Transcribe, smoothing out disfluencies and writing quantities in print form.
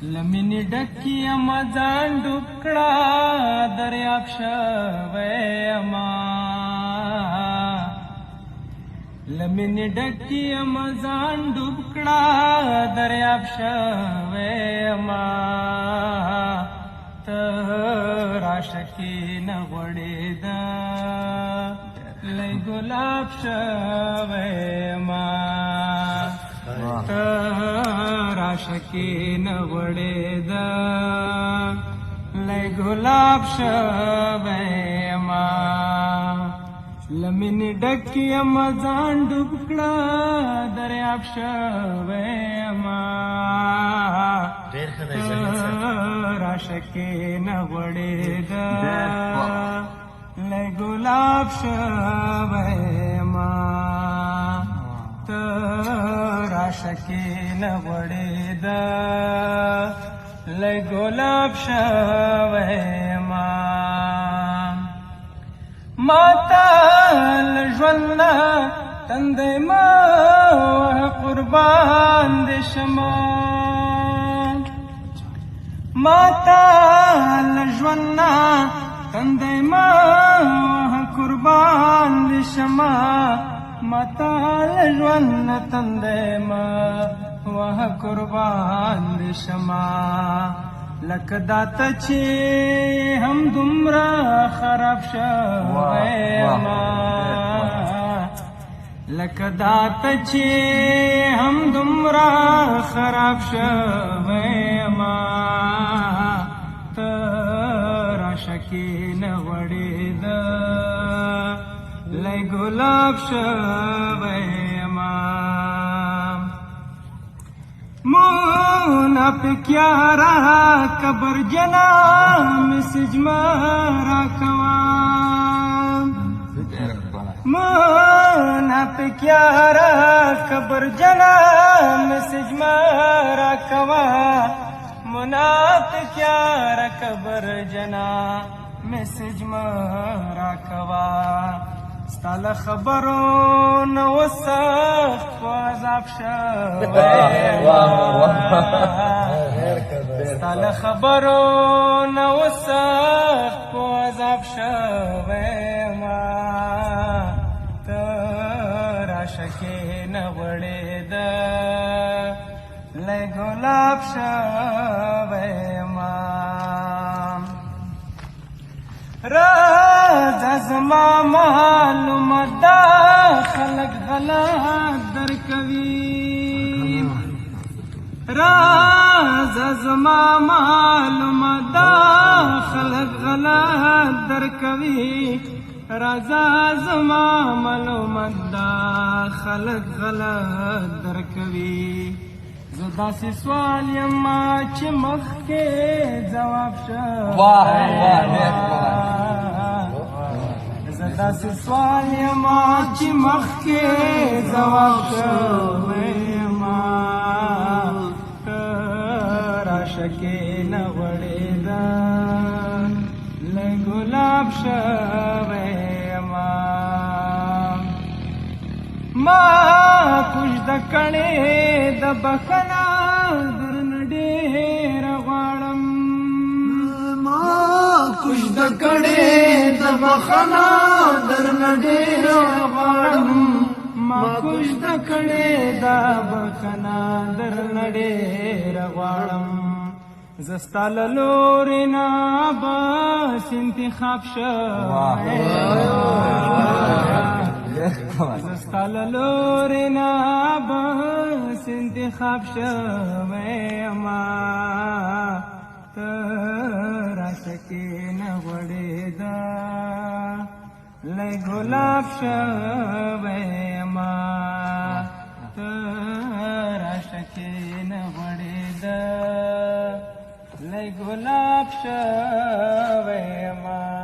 لمینې ډکې یمه ځان ډوب کړه دریاب شوی یمه لمینې ډکې یمه ځان ډوب کړه دریاب شوی یمه ته راشه کښېنه غوړېده لی ګلاب شوی یمه ته راشه کښېنه غوړېده لی ګلاب شوی یمه لمینې ډکې یمه ځان ډوب کړه دریاب شوی یمه راشه کښېنه غوړېده لی ګلاب شوی یمه ته راشه کښېنه غوړېده لی ګلاب شوی یمه ما ته له ژوند نه تندی مه وهه قربان دې شمه ما ته له ژوند نه تندی مه وهه قربان دې شمه ما ته له ژوند نه تندی مه وهه قربان دې شمه لکه دا ته چې هم دومره خراب شوی یمه لکه دا ته چې هم دومره خراب شوی یمه ته راشه کښېنه غوړېده لی ګلاب شوی یمه منافق یارا کبر جنا مسج مارا کوا منافق یارا کبر جنا مسج مارا کوا منافق یارا کبر جنا مسج مارا کوا ستاله خبرو نو سخت و عذاب شوی ستاله خبرو نو سخت و عذاب شوی ته راشه کښېنه غوړېده لی ګلاب شوی راځه زما معلومه دا خلک غلط درکوي راځه زما معلومه دا خلک غلط درکوي راځه زما معلومه دا خلک غلط درکوي زه داسې سوال یمه چې مخکې ځواب زه داسې سوال یمه چې مخکې ځواب شوی یمه ته راشه کښېنه غوړېده لی ګلاب شوی یمه ما کوژده کړې د بښنه درنه ډېره غواړم ما کوژده کړې د بښنه درنه ډېره غواړم ما کوژده کړې د بښنه درنه ډېره غواړم زه ستا له لورې نه بس انتخاب شوی زه ستا له لورې نه بس انتخاب شوی یمه ته راشه کښېنه غوړېده لی ګلاب شوی یمه ته راشه کښېنه غوړېده لی ګلاب شوی یمه